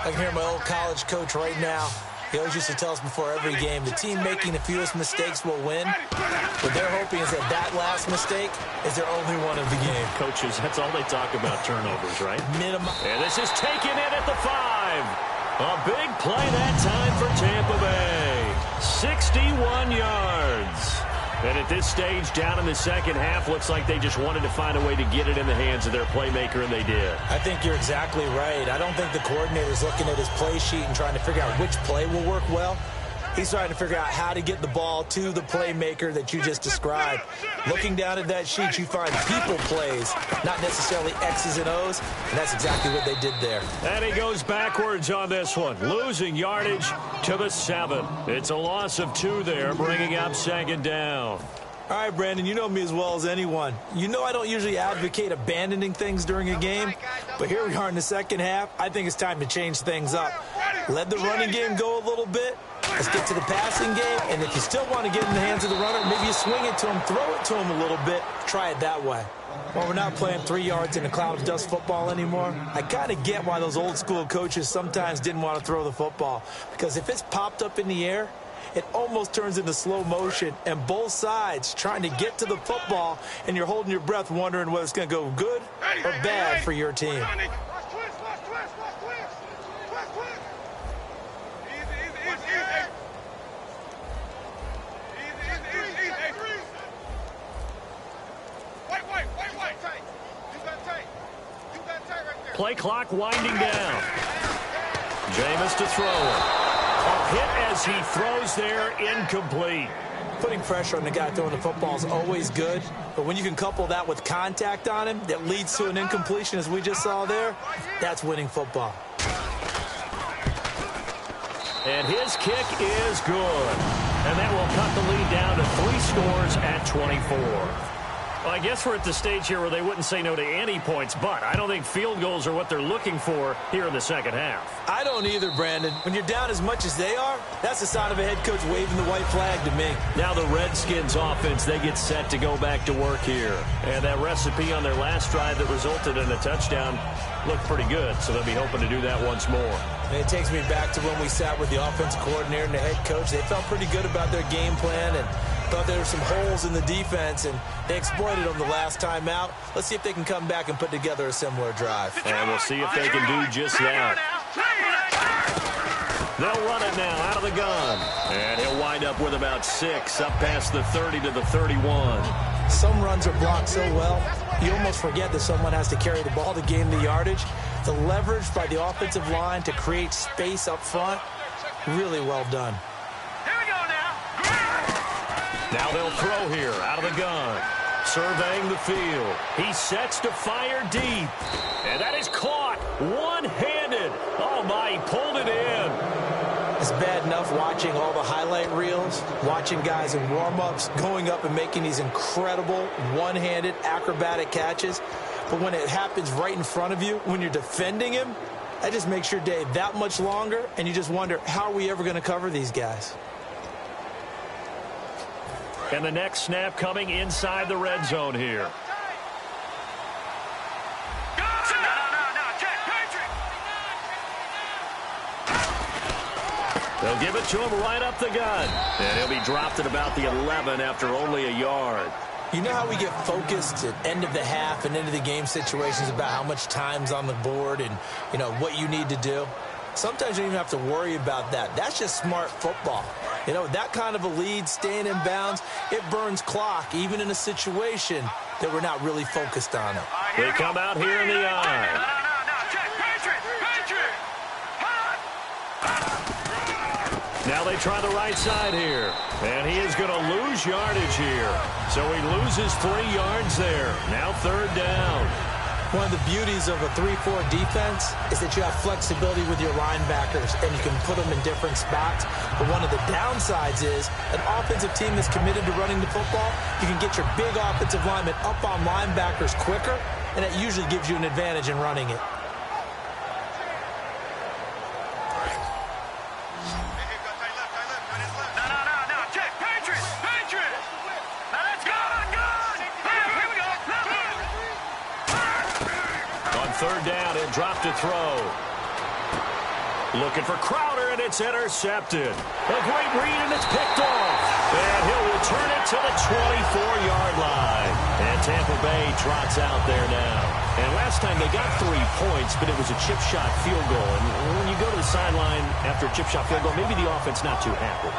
[SPEAKER 4] I can hear my old college coach right now. He always used to tell us before every game, the team making the fewest mistakes will win. What they're hoping is that that last mistake is their only one of the game.
[SPEAKER 3] Coaches, that's all they talk about, turnovers, right?
[SPEAKER 4] Minimum.
[SPEAKER 3] And this is taken in at the 5. A big play that time for Tampa Bay. 61 yards. And at this stage, down in the second half, looks like they just wanted to find a way to get it in the hands of their playmaker, and they did.
[SPEAKER 4] I think you're exactly right. I don't think the coordinator's looking at his play sheet and trying to figure out which play will work well. He's trying to figure out how to get the ball to the playmaker that you just described. Looking down at that sheet, you find people plays, not necessarily X's and O's, and that's exactly what they did there.
[SPEAKER 3] And he goes backwards on this one, losing yardage to the 7. It's a loss of 2 there, bringing up 2nd down.
[SPEAKER 4] All right, Brandon, you know me as well as anyone. You know I don't usually advocate abandoning things during a game, but here we are in the second half. I think it's time to change things up. Let the running game go a little bit, Let's get to the passing game, and if you still want to get in the hands of the runner, maybe you swing it to him, throw it to him a little bit, try it that way. Well, we're not playing 3 yards in a cloud of dust football anymore. I kind of get why those old school coaches sometimes didn't want to throw the football, because if it's popped up in the air, it almost turns into slow motion, and both sides trying to get to the football, and you're holding your breath wondering whether it's going to go good or bad for your team.
[SPEAKER 3] Play clock winding down. Jameis to throw it. A hit as he throws there, incomplete.
[SPEAKER 4] Putting pressure on the guy throwing the football is always good, but when you can couple that with contact on him that leads to an incompletion, as we just saw there, that's winning football.
[SPEAKER 3] And his kick is good. And that will cut the lead down to 3 scores at 24. Well, I guess we're at the stage here where they wouldn't say no to any points, but I don't think field goals are what they're looking for here in the second half.
[SPEAKER 4] I don't either, Brandon. When you're down as much as they are, that's the sign of a head coach waving the white flag to me.
[SPEAKER 3] Now the Redskins offense, they get set to go back to work here. And that recipe on their last drive that resulted in a touchdown looked pretty good, so they'll be hoping to do that once more.
[SPEAKER 4] And it takes me back to when we sat with the offensive coordinator and the head coach. They felt pretty good about their game plan and thought there were some holes in the defense, and they exploited them the last time out. Let's see if they can come back and put together a similar drive.
[SPEAKER 3] And we'll see if they can do just that. They'll run it now out of the gun. And he'll wind up with about 6 up past the 30 to the 31.
[SPEAKER 4] Some runs are blocked so well, you almost forget that someone has to carry the ball to gain the yardage. The leverage by the offensive line to create space up front, really well done.
[SPEAKER 3] Now they'll throw here out of the gun. Surveying the field. He sets to fire deep. And that is caught one-handed. Oh, my, he pulled it in.
[SPEAKER 4] It's bad enough watching all the highlight reels, watching guys in warm-ups, going up and making these incredible one-handed acrobatic catches. But when it happens right in front of you, when you're defending him, that just makes your day that much longer, and you just wonder, how are we ever going to cover these guys?
[SPEAKER 3] And the next snap coming inside the red zone here. They'll give it to him right up the gun. And he'll be dropped at about the 11 after only a yard.
[SPEAKER 4] You know how we get focused at end of the half and end of the game situations about how much time's on the board and, you know, what you need to do? Sometimes you don't even have to worry about that. That's just smart football. You know, that kind of a lead, staying in bounds, it burns clock, even in a situation that we're not really focused on it.
[SPEAKER 3] They come out here in the eye. Now they try the right side here. And he is going to lose yardage here. So he loses 3 yards there. Now 3rd down.
[SPEAKER 4] One of the beauties of a 3-4 defense is that you have flexibility with your linebackers, and you can put them in different spots. But one of the downsides is an offensive team that's committed to running the football, you can get your big offensive linemen up on linebackers quicker, and that usually gives you an advantage in running it.
[SPEAKER 3] Third down, he'll drop to throw. Looking for Crowder, and it's intercepted. A great read, and it's picked off. And he'll return it to the 24-yard line. And Tampa Bay trots out there now. And last time they got 3 points, but it was a chip shot field goal. And when you go to the sideline after a chip shot field goal, maybe the offense not too happy.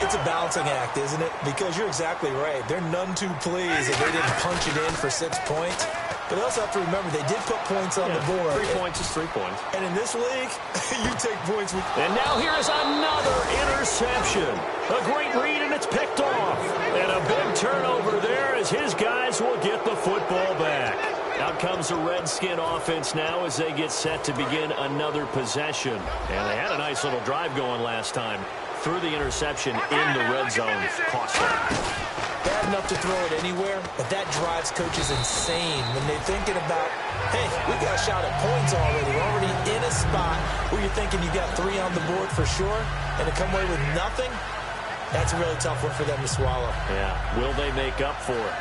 [SPEAKER 4] It's a balancing act, isn't it? Because you're exactly right. They're none too pleased that they didn't punch it in for 6 points. But they also have to remember they did put points on the board.
[SPEAKER 3] 3 points is 3 points.
[SPEAKER 4] And in this league, you take points with...
[SPEAKER 3] And now here is another interception. A great read, and it's picked off. And a big turnover there as his guys will get the football back. Out comes the Redskin offense now as they get set to begin another possession. And they had a nice little drive going last time. Through the interception in the red zone. Costly.
[SPEAKER 4] Bad enough to throw it anywhere, but that drives coaches insane when they're thinking about, hey, we got a shot at points already. We're already in a spot where you're thinking you got 3 on the board for sure, and to come away with nothing, that's a really tough one for them to swallow.
[SPEAKER 3] Yeah, will they make up for it?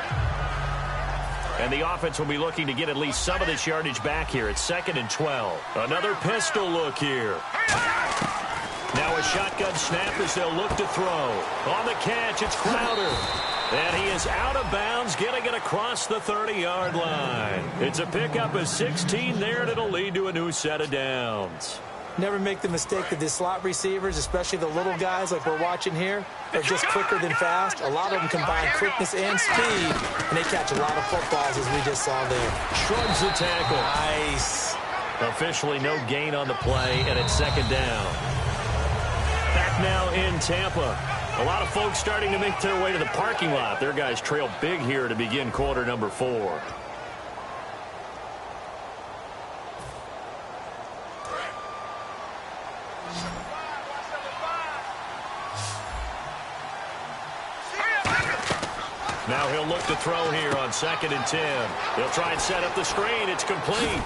[SPEAKER 3] And the offense will be looking to get at least some of this yardage back here. It's 2nd and 12. Another pistol look here. Now a shotgun snap as they'll look to throw. On the catch, it's Crowder. And he is out of bounds, getting it across the 30-yard line. It's a pickup of 16 there, and it'll lead to a new set of downs.
[SPEAKER 4] Never make the mistake that the slot receivers, especially the little guys like we're watching here, are just quicker than fast. A lot of them combine quickness and speed, and they catch a lot of footballs, as we just saw there.
[SPEAKER 3] Shrugs the tackle.
[SPEAKER 4] Nice.
[SPEAKER 3] Officially no gain on the play, and it's 2nd down. Back now in Tampa. A lot of folks starting to make their way to the parking lot. Their guys trail big here to begin quarter number 4. Now he'll look to throw here on 2nd and 10. He'll try and set up the screen. It's complete.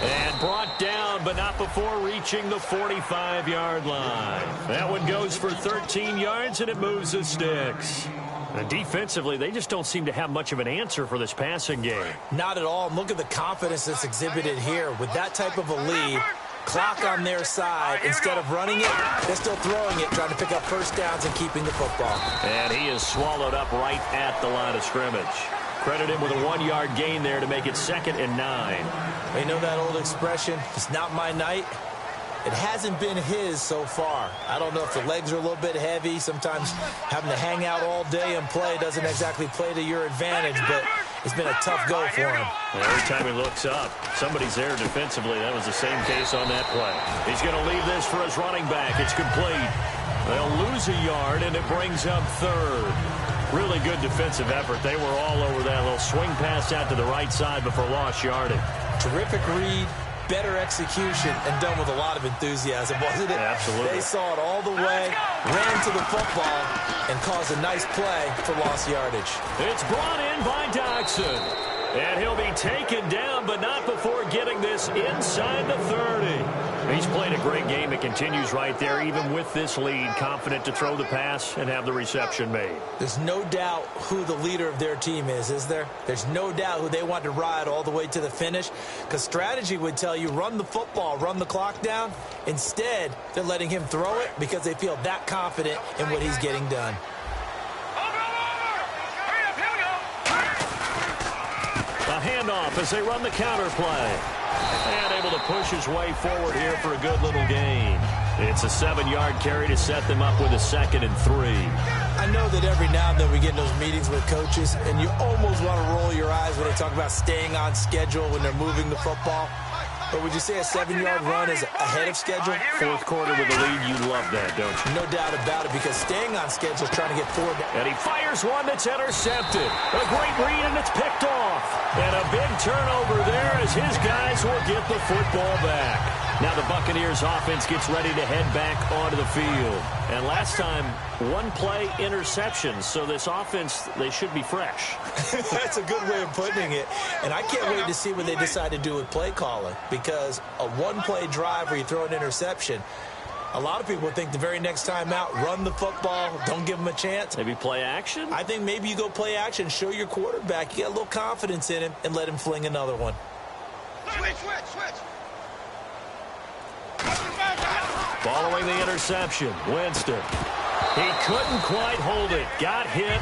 [SPEAKER 3] And brought down, but not before reaching the 45-yard line. That one goes for 13 yards, and it moves the sticks. And defensively, they just don't seem to have much of an answer for this passing game.
[SPEAKER 4] Not at all. Look at the confidence that's exhibited here. With that type of a lead, clock on their side, instead of running it, they're still throwing it, trying to pick up first downs and keeping the football.
[SPEAKER 3] And he is swallowed up right at the line of scrimmage. Credit him with a 1-yard gain there to make it 2nd and 9.
[SPEAKER 4] You know that old expression, it's not my night? It hasn't been his so far. I don't know if the legs are a little bit heavy. Sometimes having to hang out all day and play doesn't exactly play to your advantage, but it's been a tough go for him.
[SPEAKER 3] And every time he looks up, somebody's there defensively. That was the same case on that play. He's going to leave this for his running back. It's complete. They'll lose a yard, and it brings up 3rd. Really good defensive effort. They were all over that little swing pass out to the right side before lost yardage.
[SPEAKER 4] Terrific read, better execution, and done with a lot of enthusiasm, wasn't it?
[SPEAKER 3] Absolutely.
[SPEAKER 4] They saw it all the way, ran to the football, and caused a nice play for lost yardage.
[SPEAKER 3] It's brought in by Doxson. And he'll be taken down, but not before getting this inside the 30. He's played a great game. It continues right there, even with this lead, confident to throw the pass and have the reception made.
[SPEAKER 4] There's no doubt who the leader of their team is there? There's no doubt who they want to ride all the way to the finish, because strategy would tell you run the football, run the clock down. Instead, they're letting him throw it because they feel that confident in what he's getting done.
[SPEAKER 3] A handoff as they run the counter play. And able to push his way forward here for a good little gain. It's a 7-yard carry to set them up with a 2nd and 3.
[SPEAKER 4] I know that every now and then we get in those meetings with coaches, and you almost want to roll your eyes when they talk about staying on schedule when they're moving the football. But would you say a 7-yard run is ahead of schedule?
[SPEAKER 3] 4th quarter with a lead, you love that, don't you?
[SPEAKER 4] No doubt about it, because staying on schedule is trying to get 4 down.
[SPEAKER 3] And he fires one that's intercepted. A great read, and it's picked off. And a big turnover there as his guys will get the football back. Now the Buccaneers offense gets ready to head back onto the field. And last time, 1-play interception. So this offense, they should be fresh.
[SPEAKER 4] That's a good way of putting it. And I can't wait to see what they decide to do with play calling. Because a 1-play drive where you throw an interception, a lot of people think the very next time out, run the football, don't give them a chance.
[SPEAKER 3] Maybe play action?
[SPEAKER 4] I think maybe you go play action, show your quarterback, you got a little confidence in him, and let him fling another one.
[SPEAKER 1] Switch.
[SPEAKER 3] Following the interception, Winston. He couldn't quite hold it. Got hit.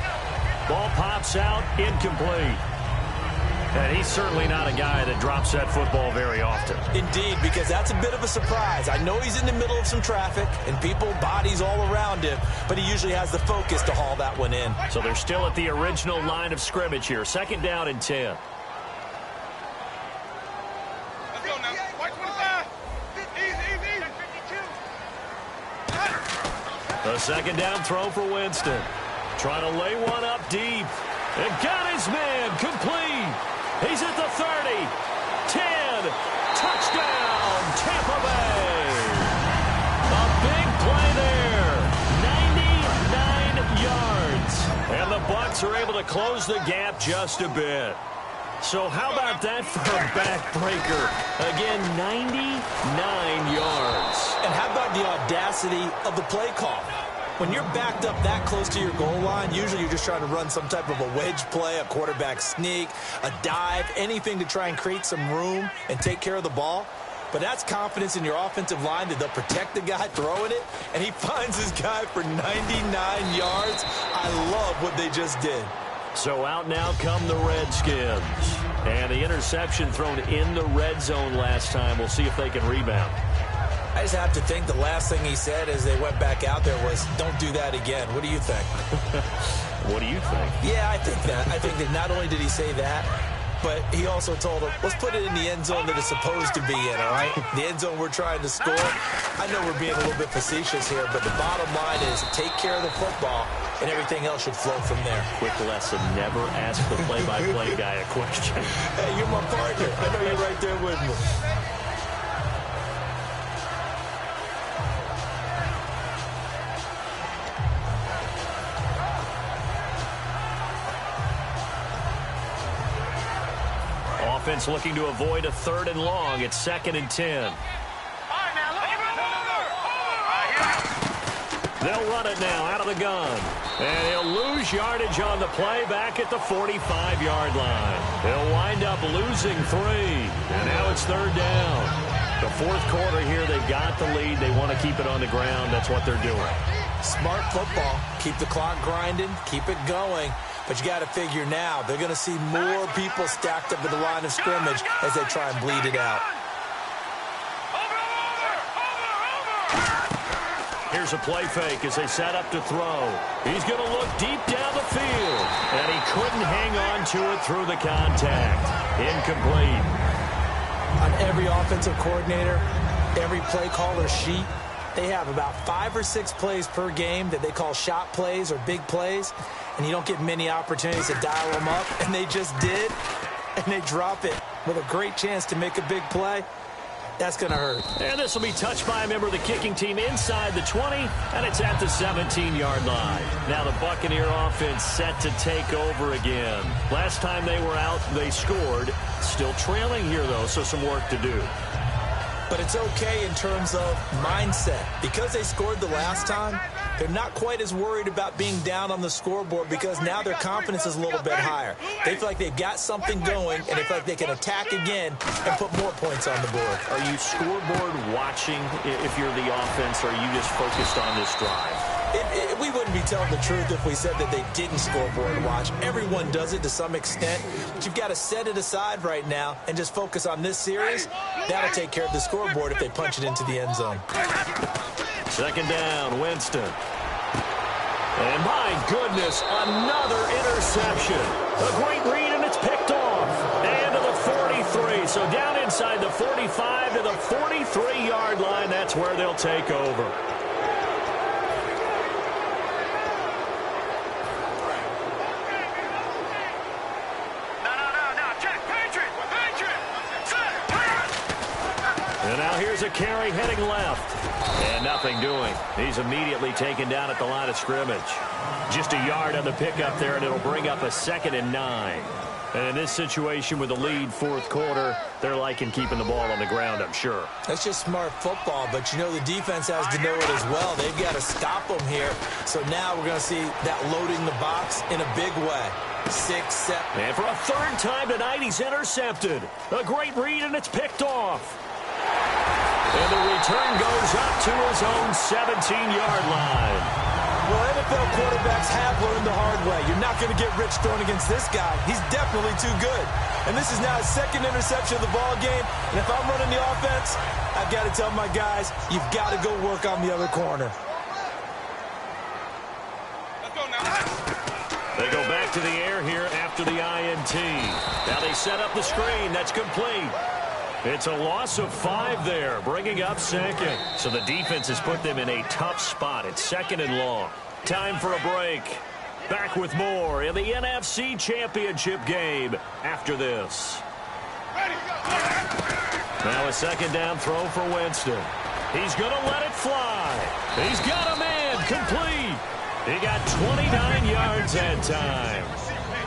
[SPEAKER 3] Ball pops out, incomplete. And he's certainly not a guy that drops that football very often.
[SPEAKER 4] Indeed, because that's a bit of a surprise. I know he's in the middle of some traffic and people, bodies all around him, but he usually has the focus to haul that one in.
[SPEAKER 3] So they're still at the original line of scrimmage here. 2nd down and 10.
[SPEAKER 1] Let's go now. White 25. Easy. 52.
[SPEAKER 3] The 2nd down throw for Winston. Trying to lay one up deep. And got his man complete. He's at the 30. 10. Touchdown, Tampa Bay. A big play there. 99 yards. And the Bucs Giants are able to close the gap just a bit. So how about that for a backbreaker? Again, 99 yards.
[SPEAKER 4] And how about the audacity of the play call? When you're backed up that close to your goal line, usually you're just trying to run some type of a wedge play, a quarterback sneak, a dive, anything to try and create some room and take care of the ball. But that's confidence in your offensive line that they'll protect the guy throwing it, and he finds his guy for 99 yards. I love what they just did.
[SPEAKER 3] So out now come the Redskins. And the interception thrown in the red zone last time. We'll see if they can rebound.
[SPEAKER 4] I just have to think the last thing he said as they went back out there was, don't do that again. What do you think?
[SPEAKER 3] What do you think?
[SPEAKER 4] Yeah, I think that. I think that not only did he say that, but he also told him, let's put it in the end zone that it's supposed to be in, all right? The end zone we're trying to score. I know we're being a little bit facetious here, but the bottom line is take care of the football, and everything else should flow from there.
[SPEAKER 3] Quick lesson, never ask the play-by-play guy a question.
[SPEAKER 4] Hey, you're my partner. I know you're right there with me.
[SPEAKER 3] Offense looking to avoid a 3rd and long. It's 2nd and 10. They'll run it now out of the gun. And he'll lose yardage on the play back at the 45-yard line. He'll wind up losing 3. And now it's 3rd down. The 4th quarter here, they've got the lead. They want to keep it on the ground. That's what they're doing.
[SPEAKER 4] Smart football. Keep the clock grinding. Keep it going. But you got to figure now, they're going to see more people stacked up at the line of scrimmage as they try and bleed it out.
[SPEAKER 3] Here's a play fake as they set up to throw. He's going to look deep down the field. And he couldn't hang on to it through the contact. Incomplete.
[SPEAKER 4] On every offensive coordinator, every play caller sheet, they have about 5 or 6 plays per game that they call shot plays or big plays. And you don't get many opportunities to dial them up. And they just did. And they drop it with a great chance to make a big play. That's going to hurt.
[SPEAKER 3] And this will be touched by a member of the kicking team inside the 20. And it's at the 17-yard line. Now the Buccaneer offense set to take over again. Last time they were out, they scored. Still trailing here, though, so some work to do.
[SPEAKER 4] But it's okay in terms of mindset. Because they scored the last time, they're not quite as worried about being down on the scoreboard because now their confidence is a little bit higher. They feel like they've got something going, and they feel like they can attack again and put more points on the board.
[SPEAKER 3] Are you scoreboard watching if you're the offense, or are you just focused on this drive?
[SPEAKER 4] We wouldn't be telling the truth if we said that they didn't scoreboard watch. Everyone does it to some extent, but you've got to set it aside right now and just focus on this series. That'll take care of the scoreboard if they punch it into the end zone.
[SPEAKER 3] 2nd down, Winston. And my goodness, another interception. A great read, and it's picked off. And to the 43. So down inside the 45 to the 43-yard line. That's where they'll take over. And now here's a carry heading left. And nothing doing. He's immediately taken down at the line of scrimmage. Just a yard on the pickup there, and it'll bring up a 2nd and 9. And in this situation with the lead 4th quarter, they're liking keeping the ball on the ground, I'm sure.
[SPEAKER 4] That's just smart football, but you know the defense has to know it as well. They've got to stop them here. So now we're going to see that loading the box in a big way. 6, 7.
[SPEAKER 3] And for a 3rd time tonight, he's intercepted. A great read, and it's picked off. And the return goes up to his own 17-yard line.
[SPEAKER 4] Well, NFL quarterbacks have learned the hard way. You're not going to get rich throwing against this guy. He's definitely too good. And this is now his 2nd interception of the ball game. And if I'm running the offense, I've got to tell my guys, you've got to go work on the other corner.
[SPEAKER 1] Let's go now.
[SPEAKER 3] They go back to the air here after the INT. Now they set up the screen. That's complete. It's a loss of 5 there, bringing up 2nd. So the defense has put them in a tough spot. It's 2nd and long. Time for a break. Back with more in the NFC Championship game after this. Now a 2nd down throw for Winston. He's going to let it fly. He's got a man complete. He got 29 yards that time.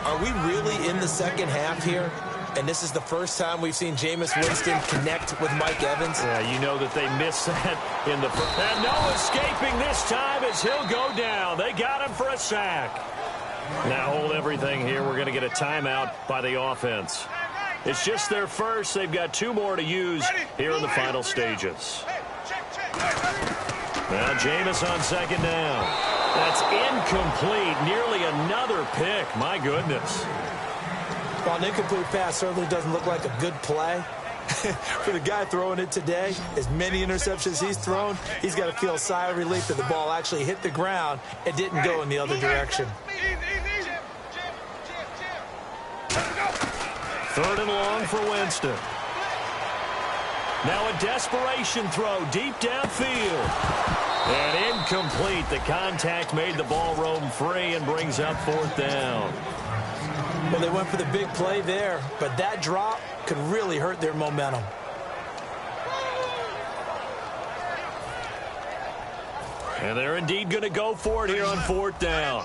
[SPEAKER 4] Are we really in the second half here? And this is the first time we've seen Jameis Winston connect with Mike Evans?
[SPEAKER 3] Yeah, you know that they missed that in the first. And no escaping this time as he'll go down. They got him for a sack. Now hold everything here. We're going to get a timeout by the offense. It's just their first. They've got 2 more to use here in the final stages. Now Jameis on second down. That's incomplete. Nearly another pick. My goodness.
[SPEAKER 4] While an incomplete pass certainly doesn't look like a good play, for the guy throwing it today, as many interceptions he's thrown, he's got to feel a sigh of relief that the ball actually hit the ground and didn't go in the other direction.
[SPEAKER 3] 3rd and long for Winston. Now a desperation throw deep downfield. And incomplete. The contact made the ball roam free and brings up 4th down.
[SPEAKER 4] Well, they went for the big play there, but that drop could really hurt their momentum.
[SPEAKER 3] And they're indeed going to go for it here on 4th down.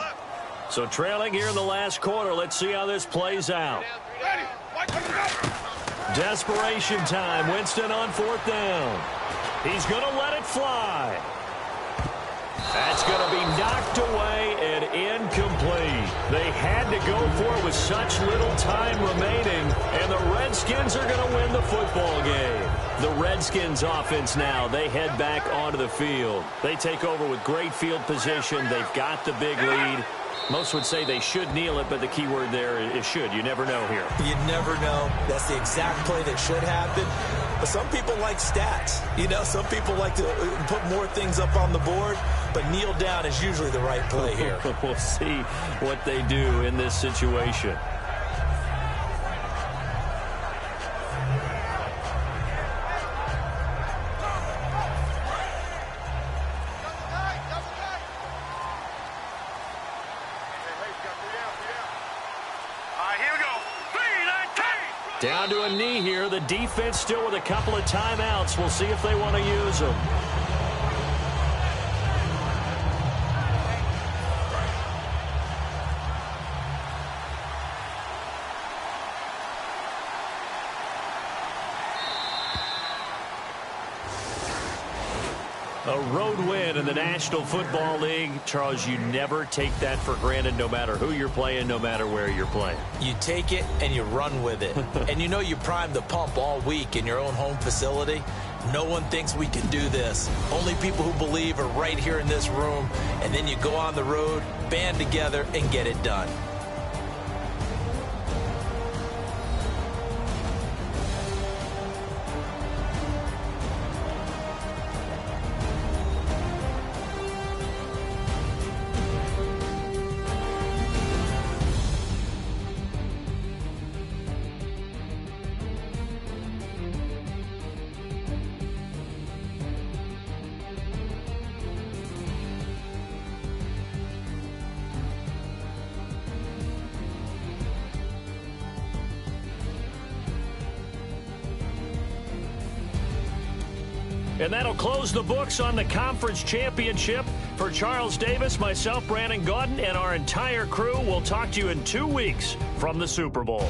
[SPEAKER 3] So trailing here in the last quarter. Let's see how this plays out. Desperation time. Winston on 4th down. He's going to let it fly. That's going to be knocked away and incomplete. They had to go for it with such little time remaining, and the Redskins are going to win the football game. The Redskins offense now, they head back onto the field. They take over with great field position. They've got the big lead. Most would say they should kneel it, but the key word there is should. You never know here.
[SPEAKER 4] You never know. That's the exact play that should happen. But some people like stats. You know, some people like to put more things up on the board, but kneel down is usually the right play here.
[SPEAKER 3] We'll see what they do in this situation. Down to a knee here. The defense still with a couple of timeouts. We'll see if they want to use them. A road win in the National Football League. Charles, you never take that for granted no matter who you're playing, no matter where you're playing.
[SPEAKER 4] You take it and you run with it. And you know you primed the pump all week in your own home facility. No one thinks we can do this. Only people who believe are right here in this room. And then you go on the road, band together, and get it done.
[SPEAKER 3] And that'll close the books on the conference championship. For Charles Davis, myself, Brandon Gaudin, and our entire crew, we'll talk to you in 2 weeks from the Super Bowl.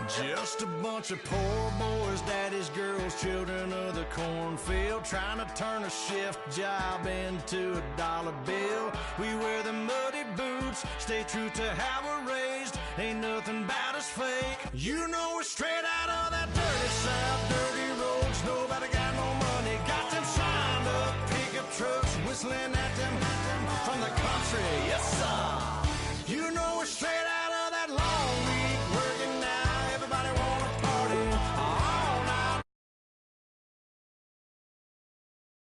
[SPEAKER 1] Just a bunch of poor boys, daddy's girls, children of the cornfield, trying to turn a shift job into a dollar bill. We wear the muddy boots, stay true to how we're raised. Ain't nothing about us fake. You know we're straight out of that